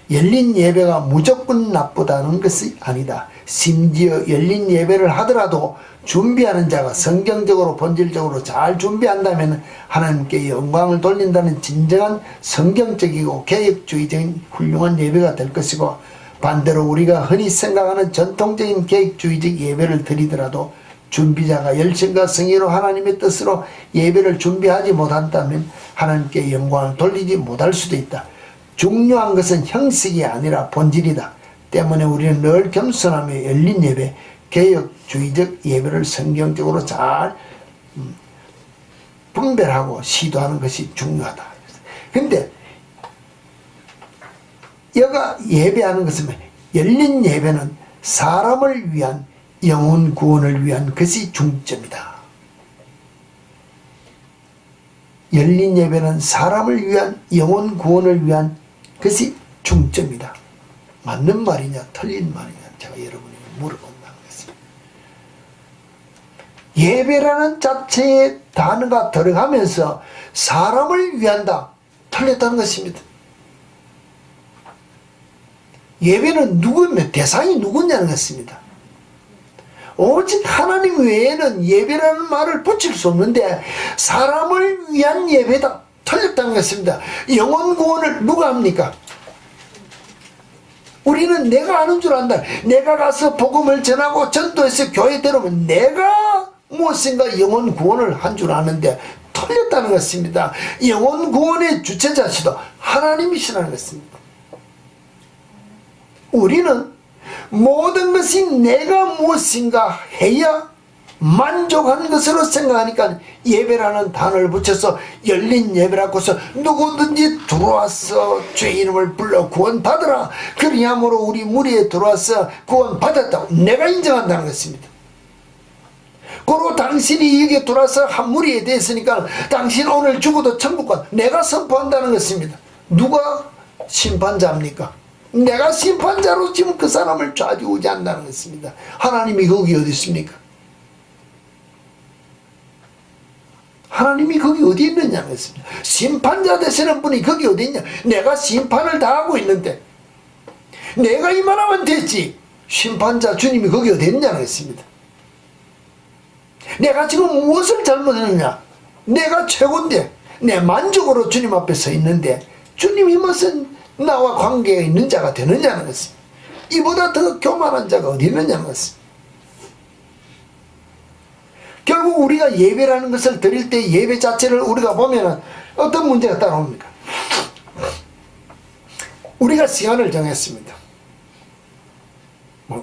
열린 예배가 무조건 나쁘다는 것이 아니다. 심지어 열린 예배를 하더라도 준비하는 자가 성경적으로 본질적으로 잘 준비한다면 하나님께 영광을 돌린다는 진정한 성경적이고 개혁주의적인 훌륭한 예배가 될 것이고, 반대로 우리가 흔히 생각하는 전통적인 개혁주의적 예배를 드리더라도 준비자가 열심과 성의로 하나님의 뜻으로 예배를 준비하지 못한다면 하나님께 영광을 돌리지 못할 수도 있다. 중요한 것은 형식이 아니라 본질이다. 때문에 우리는 늘 겸손하며 열린 예배, 개혁주의적 예배를 성경적으로 잘 분별하고 시도하는 것이 중요하다. 근데 여가 예배하는 것은 열린 예배는 사람을 위한 영혼 구원을 위한 것이 중점이다. 열린 예배는 사람을 위한 영혼 구원을 위한 것이 중점이다. 맞는 말이냐 틀린 말이냐 제가 여러분에게 물어본다는 것입니다. 예배라는 자체의 단어가 들어가면서 사람을 위한다, 틀렸다는 것입니다. 예배는 누구면 대상이 누구냐는 것입니다. 오직 하나님 외에는 예배라는 말을 붙일 수 없는데 사람을 위한 예배다, 틀렸다는 것입니다. 영혼 구원을 누가 합니까? 우리는 내가 아는 줄 안다. 내가 가서 복음을 전하고 전도해서 교회 데려오면 내가 무엇인가 영혼 구원을 한 줄 아는데 틀렸다는 것입니다. 영혼 구원의 주체자시도 하나님이시라는 것입니다. 우리는 모든 것이 내가 무엇인가 해야 만족한 것으로 생각하니까 예배라는 단어를 붙여서 열린 예배라고서 누구든지 들어와서 죄 이름을 불러 구원받으라, 그리함으로 우리 무리에 들어와서 구원받았다고 내가 인정한다는 것입니다. 그리고 당신이 여기에 들어와서 한 무리에 됐으니까 당신 오늘 죽어도 천국 가, 내가 선포한다는 것입니다. 누가 심판자입니까? 내가 심판자로 지금 그 사람을 좌지우지한다는 것입니다. 하나님이 거기 어디 있습니까? 하나님이 거기 어디 있느냐는 것입니다. 심판자 되시는 분이 거기 어디 있냐? 내가 심판을 다 하고 있는데 내가 이만하면 됐지, 심판자 주님이 거기 어디 있느냐는 것입니다. 내가 지금 무엇을 잘못했느냐? 내가 최고인데 내 만족으로 주님 앞에 서 있는데 주님이 무슨 나와 관계가 있는 자가 되느냐는 것입니다. 이보다 더 교만한 자가 어디 있느냐는 것입니다. 결국 우리가 예배라는 것을 드릴 때 예배 자체를 우리가 보면은 어떤 문제가 따라옵니까? 우리가 시간을 정했습니다.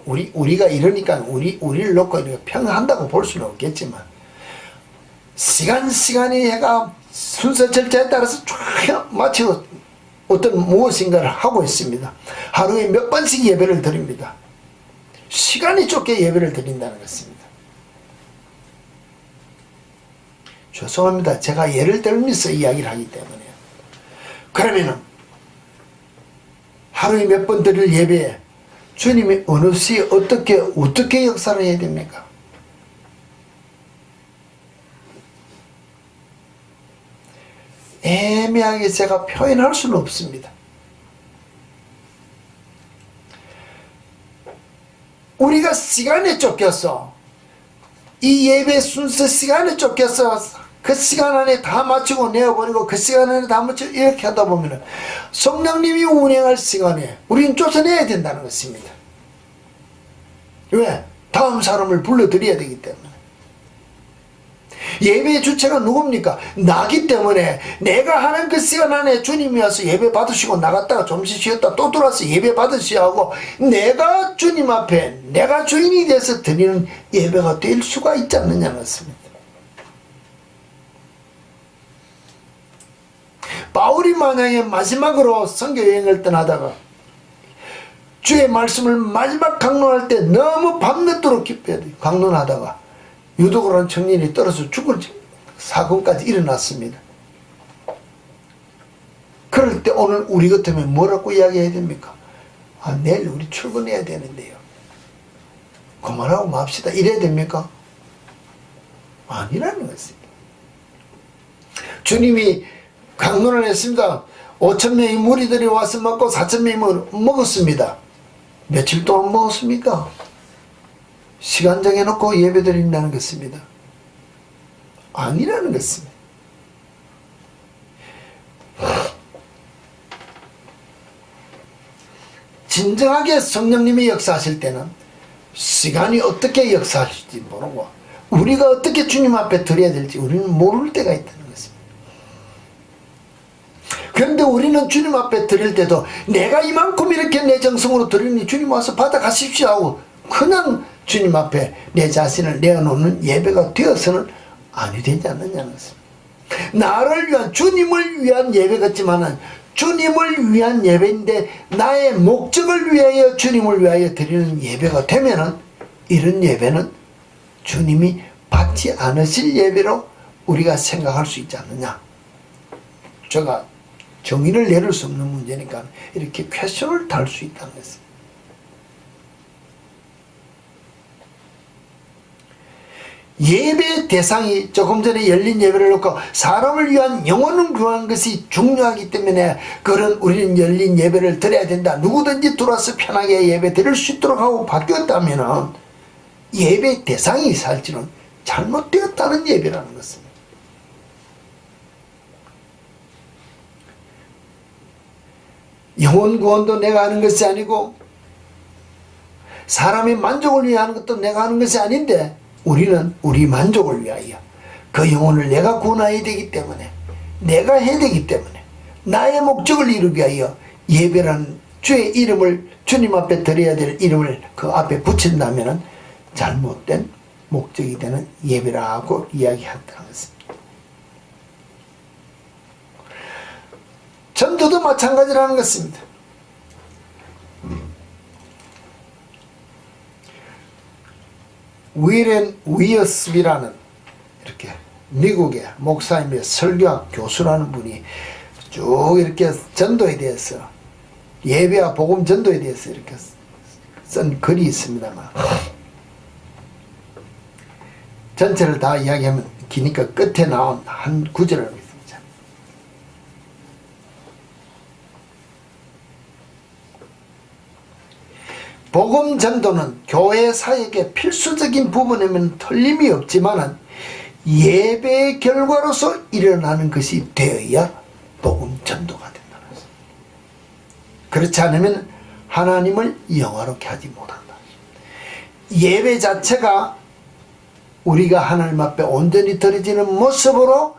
우리가 이러니까 우리를 놓고 평한다고 볼 수는 없겠지만 시간이 해가 순서 절차에 따라서 쫙 마치고 어떤 무엇인가를 하고 있습니다. 하루에 몇 번씩 예배를 드립니다. 시간이 좁게 예배를 드린다는 것입니다. 죄송합니다. 제가 예를 들면서 이야기를 하기 때문에요. 그러면은 하루에 몇 번 드릴 예배에 주님이 어느 시에 어떻게 역사를 해야 됩니까? 애매하게 제가 표현할 수는 없습니다. 우리가 시간에 쫓겨서 이 예배 순서 시간에 쫓겨서 그 시간 안에 다 맞추고 내어버리고 그 시간 안에 다 맞추고 이렇게 하다 보면 성령님이 운행할 시간에 우리는 쫓아내야 된다는 것입니다. 왜? 다음 사람을 불러드려야 되기 때문에. 예배의 주체가 누굽니까? 나기 때문에 내가 하는 그 시간 안에 주님이 와서 예배 받으시고 나갔다가 잠시 쉬었다 또 들어와서 예배 받으셔야 하고, 내가 주님 앞에 내가 주인이 돼서 드리는 예배가 될 수가 있지 않느냐는 것입니다. 바울이 만약에 마지막으로 선교여행을 떠나다가 주의 말씀을 마지막 강론할 때 너무 밤늦도록 강론하다가 유도고라는 청년이 떨어져 죽을 사건까지 일어났습니다. 그럴 때 오늘 우리 같으면 뭐라고 이야기해야 됩니까? 내일 우리 출근해야 되는데요. 그만하고 맙시다. 이래야 됩니까? 아니라는 것입니다. 주님이 강론을 했습니다. 5,000명의 무리들이 와서 먹고 4,000명이 먹었습니다. 며칠 동안 먹었습니까? 시간 정해놓고 예배 드린다는 것입니다. 아니라는 것입니다. 진정하게 성령님이 역사하실 때는 시간이 어떻게 역사하실지 모르고 우리가 어떻게 주님 앞에 드려야 될지 우리는 모를 때가 있다는 것입니다. 그런데 우리는 주님 앞에 드릴 때도 내가 이만큼 이렇게 내 정성으로 드리니 주님 와서 받아가십시오 하고 그냥 주님 앞에 내 자신을 내어놓는 예배가 되어서는 아니 되지 않느냐는 것입니다. 나를 위한, 주님을 위한 예배 같지만은 주님을 위한 예배인데 나의 목적을 위하여 주님을 위하여 드리는 예배가 되면은 이런 예배는 주님이 받지 않으실 예배로 우리가 생각할 수 있지 않느냐. 제가 정의를 내릴 수 없는 문제니까 이렇게 퀘스천을 달 수 있다는 것입니다. 예배 대상이 조금 전에 열린 예배를 놓고 사람을 위한 영혼을 구하는 것이 중요하기 때문에 그런 우리는 열린 예배를 드려야 된다. 누구든지 들어와서 편하게 예배 드릴 수 있도록 하고 바뀌었다면 예배 대상이 살지는 잘못되었다는 예배라는 것입니다. 영혼 구원도 내가 하는 것이 아니고 사람의 만족을 위해 하는 것도 내가 하는 것이 아닌데 우리는 우리 만족을 위하여 그 영혼을 내가 구원해야 되기 때문에 내가 해야 되기 때문에 나의 목적을 이루기 위하여 예배라는 주의 이름을 주님 앞에 드려야 될 이름을 그 앞에 붙인다면 잘못된 목적이 되는 예배라고 이야기한다는 것입니다. 전도도 마찬가지라는 것입니다. 위렌 위어스비라는 이렇게 미국의 목사님의 설교학 교수라는 분이 쭉 이렇게 전도에 대해서 예배와 복음 전도에 대해서 이렇게 쓴 글이 있습니다만 전체를 다 이야기하면 기니까 끝에 나온 한 구절을 하겠습니다. 복음 전도는 교회 사역의 필수적인 부분이면 틀림이 없지만 예배의 결과로서 일어나는 것이 되어야 복음 전도가 된다는 것입니다. 그렇지 않으면 하나님을 영화롭게 하지 못한다. 예배 자체가 우리가 하나님 앞에 온전히 드려지는 모습으로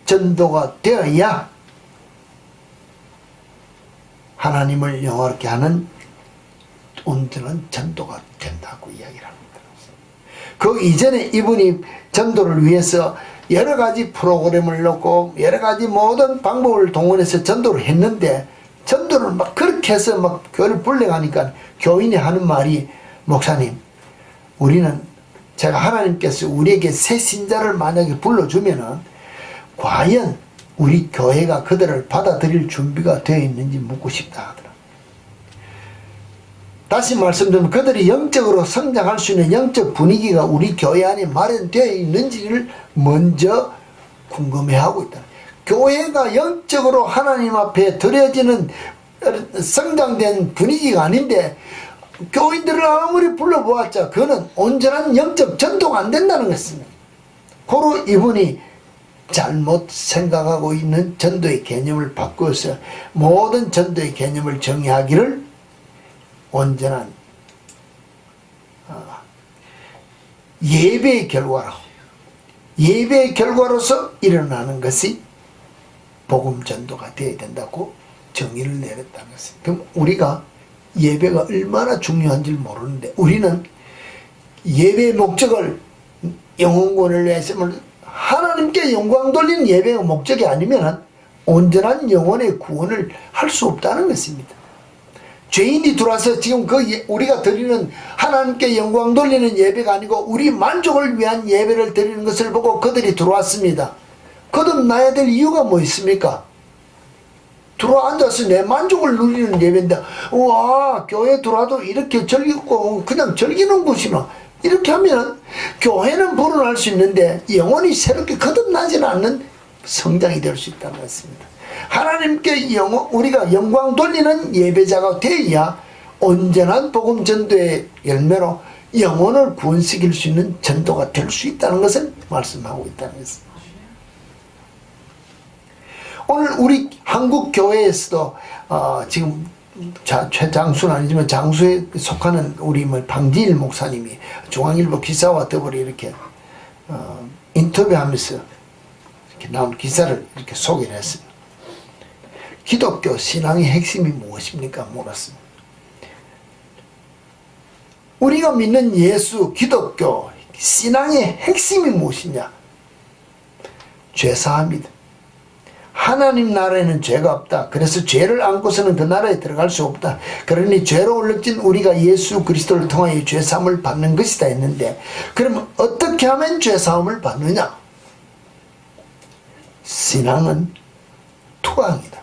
전도가 되어야 하나님을 영화롭게 하는 온전한 전도가 된다고 이야기를 합니다. 그 이전에 이분이 전도를 위해서 여러 가지 프로그램을 넣고 여러 가지 모든 방법을 동원해서 전도를 했는데 전도를 막 그렇게 해서 막 교회를 불러가니까 교인이 하는 말이 목사님 우리는 제가 하나님께서 우리에게 새 신자를 만약에 불러주면은 과연 우리 교회가 그들을 받아들일 준비가 되어 있는지 묻고 싶다 하더라. 다시 말씀드리면 그들이 영적으로 성장할 수 있는 영적 분위기가 우리 교회 안에 마련되어 있는지를 먼저 궁금해하고 있다. 교회가 영적으로 하나님 앞에 드려지는 성장된 분위기가 아닌데 교인들을 아무리 불러보았자 그는 온전한 영적 전도가 안 된다는 것입니다. 고로 이분이 잘못 생각하고 있는 전도의 개념을 바꾸어서 모든 전도의 개념을 정의하기를 온전한 예배의 결과로 예배의 결과로서 일어나는 것이 복음 전도가 되어야 된다고 정의를 내렸다는 것입니다. 그럼 우리가 예배가 얼마나 중요한지 모르는데, 우리는 예배의 목적을 영혼구원을 위해서 하나님께 영광 돌리는 예배가 목적이 아니면 온전한 영혼의 구원을 할 수 없다는 것입니다. 죄인이 들어와서 지금 우리가 드리는 하나님께 영광 돌리는 예배가 아니고 우리 만족을 위한 예배를 드리는 것을 보고 그들이 들어왔습니다. 거듭나야 될 이유가 뭐 있습니까? 들어와 앉아서 내 만족을 누리는 예배인데, 와, 교회 들어와도 이렇게 즐기고 그냥 즐기는 곳이나, 이렇게 하면 교회는 불어날 수 있는데 영혼이 새롭게 거듭나지는 않는 성장이 될 수 있다는 것입니다. 하나님께 우리가 영광 돌리는 예배자가 되어야 온전한 복음 전도의 열매로 영혼을 구원시킬 수 있는 전도가 될 수 있다는 것을 말씀하고 있다는 것입니다. 오늘 우리 한국 교회에서도 지금 최장수는 아니지만 장수에 속하는 우리 방지일 목사님이 중앙일보 기사와 더불어 이렇게 인터뷰하면서 이렇게 나온 기사를 이렇게 소개를 했습니다. 기독교 신앙의 핵심이 무엇입니까? 물었습니다. 우리가 믿는 예수, 기독교 신앙의 핵심이 무엇이냐? 죄사함이다. 하나님 나라에는 죄가 없다. 그래서 죄를 안고서는 그 나라에 들어갈 수 없다. 그러니 죄로 얼룩진 우리가 예수 그리스도를 통하여 죄사함을 받는 것이다 했는데, 그러면 어떻게 하면 죄사함을 받느냐? 신앙은 투항이다.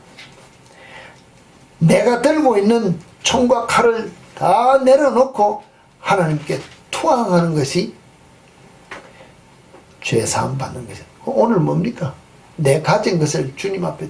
내가 들고 있는 총과 칼을 다 내려놓고 하나님께 투항하는 것이 죄사함 받는 것이다. 오늘 뭡니까? 내 가진 것을 주님 앞에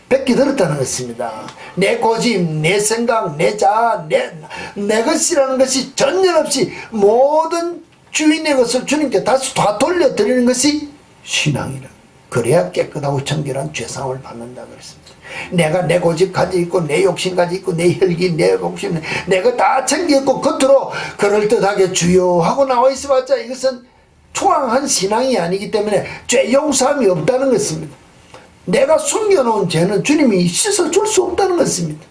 뺏기들었다는 것입니다. 내 고집, 내 생각, 내 자아, 내 것이라는 것이 전혀 없이 모든 주인의 것을 주님께 다시 다 돌려드리는 것이 신앙이라. 그래야 깨끗하고 정결한 죄사함을 받는다 그랬습니다. 내가 내 고집 가지고 있고 내 욕심 가지고 있고 내 혈기 내 욕심 내가 다 챙겼고 겉으로 그럴듯하게 주여 하고 나와 있어봤자 이것은 투항한 신앙이 아니기 때문에 죄 용서함이 없다는 것입니다. 내가 숨겨놓은 죄는 주님이 씻어줄 수 없다는 것입니다.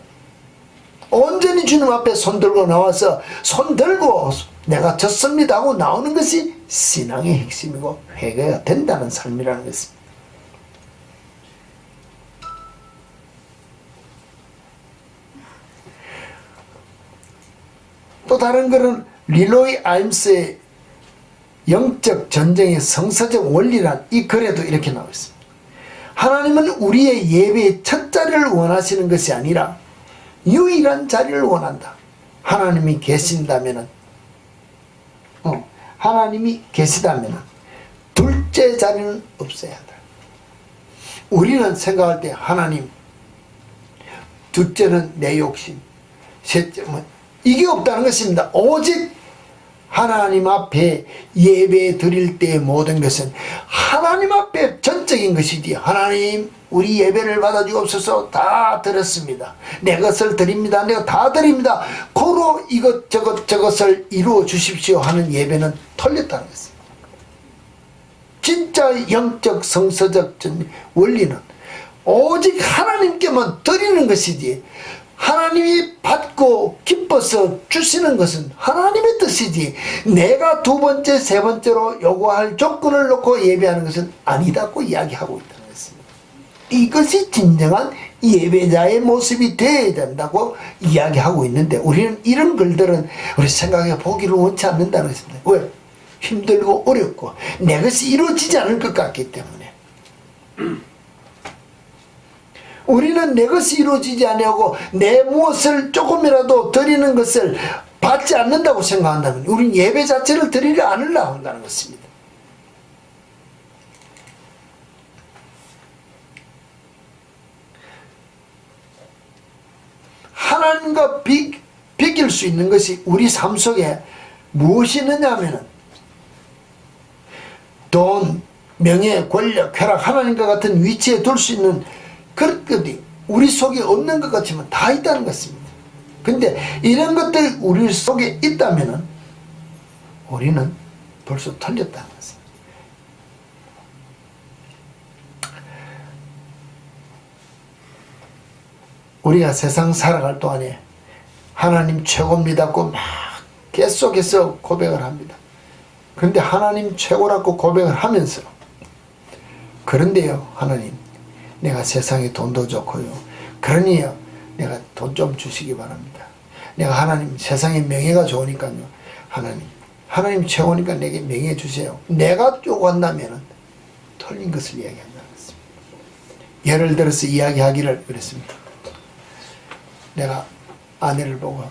온전히 주님 앞에 손들고 나와서 손들고 내가 졌습니다 하고 나오는 것이 신앙의 핵심이고 회개가 된다는 삶이라는 것입니다. 또 다른 글은 리로이 아임스의 영적 전쟁의 성서적 원리란 이 글에도 이렇게 나와 있습니다. 하나님은 우리의 예배의 첫 자리를 원하시는 것이 아니라 유일한 자리를 원한다. 하나님이 계신다면은 하나님이 계시다면은 둘째 자리는 없어야 한다. 우리는 생각할 때 하나님, 둘째는 내 욕심, 셋째는 이게 없다는 것입니다. 오직 하나님 앞에 예배 드릴 때의 모든 것은 하나님 앞에 전적인 것이지, 하나님 우리 예배를 받아주옵소서, 다 드렸습니다, 내 것을 드립니다, 내가 다 드립니다, 고로 이것저것 저것을 이루어 주십시오 하는 예배는 털렸다는 것입니다. 진짜 영적 성서적 원리는 오직 하나님께만 드리는 것이지, 하나님이 받고 기뻐서 주시는 것은 하나님의 뜻이지, 내가 두 번째 세 번째로 요구할 조건을 놓고 예배하는 것은 아니다고 이야기하고 있다는 것입니다. 이것이 진정한 예배자의 모습이 되어야 된다고 이야기하고 있는데, 우리는 이런 글들은 우리 생각해 보기를 원치 않는다는 것입니다. 왜? 힘들고 어렵고 내 것이 이루어지지 않을 것 같기 때문에. 우리는 내 것이 이루어지지 아니하고 내 무엇을 조금이라도 드리는 것을 받지 않는다고 생각한다면 우리는 예배 자체를 드리려 않으려고 한다는 것입니다. 하나님과 비길 수 있는 것이 우리 삶 속에 무엇이 있느냐 하면은 돈, 명예, 권력, 쾌락, 하나님과 같은 위치에 둘 수 있는 그런 것들이 우리 속에 없는 것 같지만 다 있다는 것입니다. 근데 이런 것들이 우리 속에 있다면 우리는 벌써 털렸다는 것입니다. 우리가 세상 살아갈 동안에 하나님 최고입니다고 막 계속해서 고백을 합니다. 그런데 하나님 최고라고 고백을 하면서, 그런데요 하나님, 내가 세상에 돈도 좋고요, 그러니요 내가 돈 좀 주시기 바랍니다. 내가 하나님 세상에 명예가 좋으니까요, 하나님 최고니까 내게 명예 주세요. 내가 요구한다면 틀린 것을 이야기한다는 것입니다. 예를 들어서 이야기하기를 그랬습니다. 내가 아내를 보고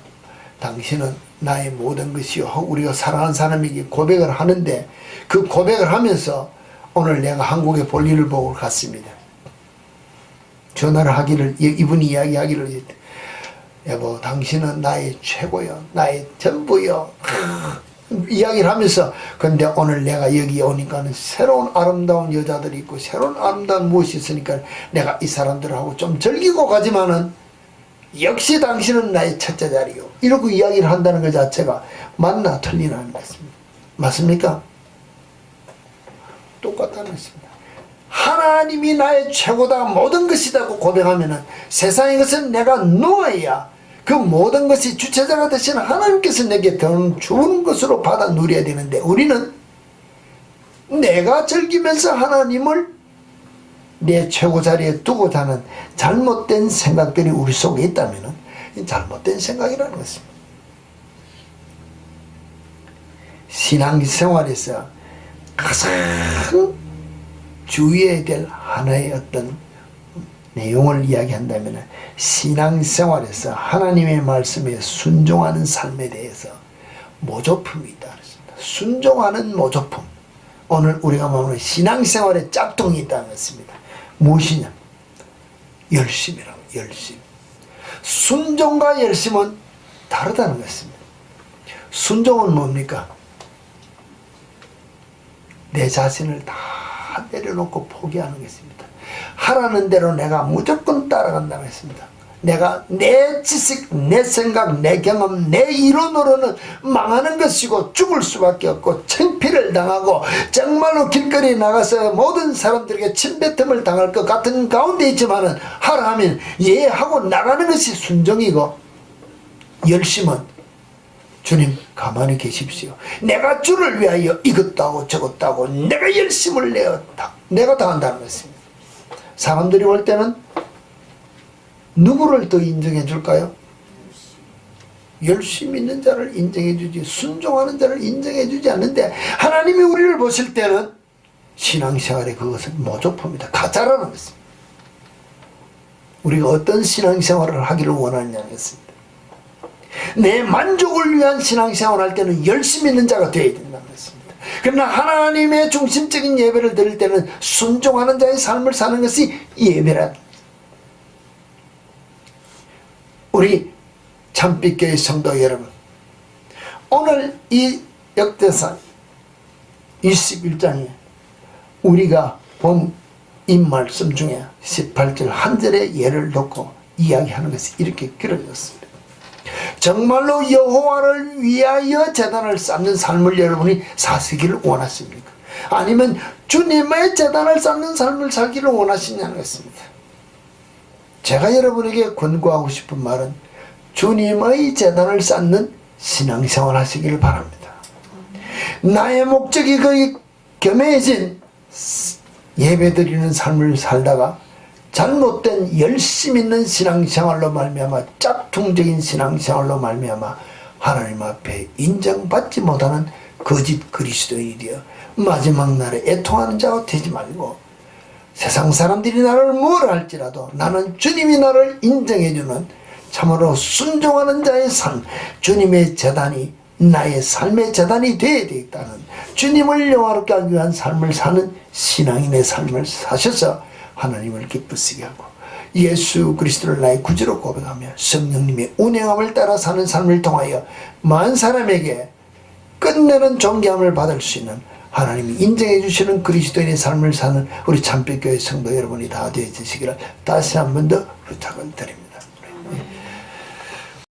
당신은 나의 모든 것이요 하고 우리가 사랑하는 사람에게 고백을 하는데, 그 고백을 하면서 오늘 내가 한국에 볼일을 보고 갔습니다. 전화를 하기를, 이분이 이야기하기를, 여보 당신은 나의 최고요, 나의 전부요 이야기를 하면서, 근데 오늘 내가 여기 오니까는 새로운 아름다운 여자들이 있고 새로운 아름다운 무엇이 있으니까 내가 이 사람들하고 좀 즐기고 가지만은 역시 당신은 나의 첫째 자리요, 이러고 이야기를 한다는 것 자체가 맞나 틀리나는 것입니다. 맞습니까? 똑같다는 것입니다. 하나님이 나의 최고다, 모든 것이다고 고백하면은 세상의 것은 내가 누워야 그 모든 것이 주체자가 되시는 하나님께서 내게 더 좋은 것으로 받아 누려야 되는데, 우리는 내가 즐기면서 하나님을 내 최고 자리에 두고자 하는 잘못된 생각들이 우리 속에 있다면 잘못된 생각이라는 것입니다. 신앙생활에서 가장 주의해야 될 하나의 어떤 내용을 이야기한다면, 신앙생활에서 하나님의 말씀에 순종하는 삶에 대해서 모조품이 있다 그랬습니다. 순종하는 모조품. 오늘 우리가 말하는 신앙생활에 짝퉁이 있다는 것입니다. 무엇이냐? 열심이라고. 열심. 순종과 열심은 다르다는 것입니다. 순종은 뭡니까? 내 자신을 다 내려놓고 포기하는 것입니다. 하라는 대로 내가 무조건 따라간다고 했습니다. 내가 내 지식, 내 생각, 내 경험, 내 이론으로는 망하는 것이고 죽을 수밖에 없고 창피를 당하고 정말로 길거리에 나가서 모든 사람들에게 침뱉음을 당할 것 같은 가운데 있지만은 하라 하면 예 하고 나가는 것이 순종이고, 열심은 주님 가만히 계십시오, 내가 주를 위하여 이것도 하고 저것도 하고 내가 열심을 내가 다 한다는 것입니다. 사람들이 볼 때는 누구를 더 인정해 줄까요? 열심히 있는 자를 인정해 주지, 순종하는 자를 인정해 주지 않는데, 하나님이 우리를 보실 때는 신앙생활에 그것은 모조품이다, 가짜라는 것입니다. 우리가 어떤 신앙생활을 하기를 원하느냐는 것입니다. 내 만족을 위한 신앙생활을 할 때는 열심히 있는 자가 되어야 된다는 것입니다. 그러나 하나님의 중심적인 예배를 드릴 때는 순종하는 자의 삶을 사는 것이 예배라. 우리 참빛교회 성도 여러분, 오늘 이 역대상 21장에 우리가 본 이 말씀 중에 18절 한 절의 예를 놓고 이야기하는 것이 이렇게 그려졌습니다. 정말로 여호와를 위하여 제단을 쌓는 삶을 여러분이 사시기를 원하십니까? 아니면 주님의 제단을 쌓는 삶을 살기를 원하시냐는 것입니다. 제가 여러분에게 권고하고 싶은 말은 주님의 제단을 쌓는 신앙생활 하시기를 바랍니다. 나의 목적이 거의 겸해진 예배드리는 삶을 살다가 잘못된 열심 있는 신앙생활로 말미암아, 짝퉁적인 신앙생활로 말미암아 하나님 앞에 인정받지 못하는 거짓 그리스도인이 되어 마지막 날에 애통하는 자가 되지 말고, 세상 사람들이 나를 뭐라 할지라도 나는 주님이 나를 인정해주는 참으로 순종하는 자의 삶, 주님의 제단이 나의 삶의 제단이 되어야 되겠다는, 주님을 영화롭게 하기 위한 삶을 사는 신앙인의 삶을 사셔서 하나님을 기쁘시게 하고 예수 그리스도를 나의 구주로 고백하며 성령님의 운행함을 따라 사는 삶을 통하여 많은 사람에게 끝내는 존귀함을 받을 수 있는, 하나님이 인정해 주시는 그리스도인의 삶을 사는 우리 참빛교회 성도 여러분이 다 되어주시기를 다시 한 번 더 부탁을 드립니다.